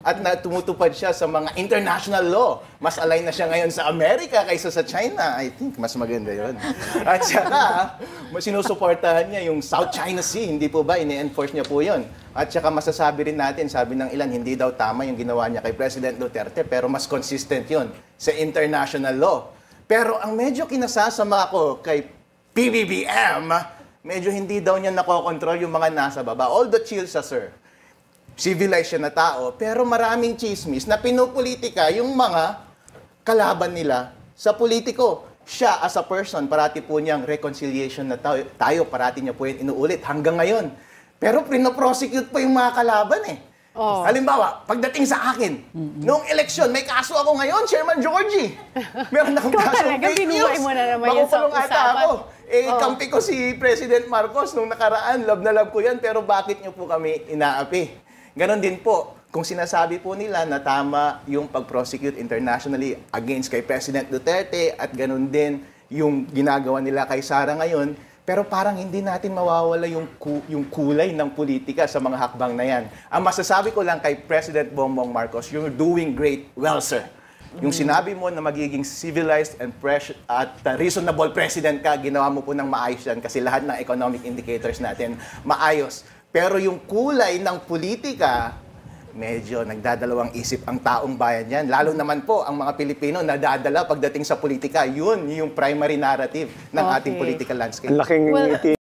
at tumutupad siya sa mga international law. Mas align na siya ngayon sa Amerika kaysa sa China. I think mas maganda yun. At saka, sinusuportahan niya yung South China Sea. Hindi po ba? Ini-enforce niya po yun. At saka masasabi rin natin, sabi ng ilan, hindi daw tama yung ginawa niya kay President Duterte, pero mas consistent yun sa international law. Pero ang medyo kinasasama ko kay PBBM, medyo hindi daw niya nakokontrol yung mga nasa baba. Although chill siya, sir. Civilized siya na tao, pero maraming chismis na pinupolitika yung mga kalaban nila sa politiko. Siya, as a person, parati po niyang reconciliation na tayo parati niya po yung inuulit hanggang ngayon. Pero pinoprosecute po yung mga kalaban eh. Oh. Halimbawa, pagdating sa akin, noong eleksyon, may kaso ako ngayon, Chairman Georgie. Meron akong kaso ng fake news. Makukulong ata ako. Kampi ko si President Marcos nung nakaraan, love na love ko yan, pero bakit niyo po kami inaapi? Ganon din po, kung sinasabi po nila na tama yung pag-prosecute internationally against kay President Duterte at ganon din yung ginagawa nila kay Sara ngayon, pero parang hindi natin mawawala yung kulay ng politika sa mga hakbang na yan. Ang masasabi ko lang kay President Bongbong Marcos, you're doing great well, sir. Yung sinabi mo na magiging civilized and at reasonable president ka, ginawa mo po ng maayos yan kasi lahat ng economic indicators natin maayos. Pero yung kulay ng politika, medyo nagdadalawang isip ang taong bayan yan. Lalo naman po ang mga Pilipino nadadala pagdating sa politika. Yun yung primary narrative ng ating political landscape. Laking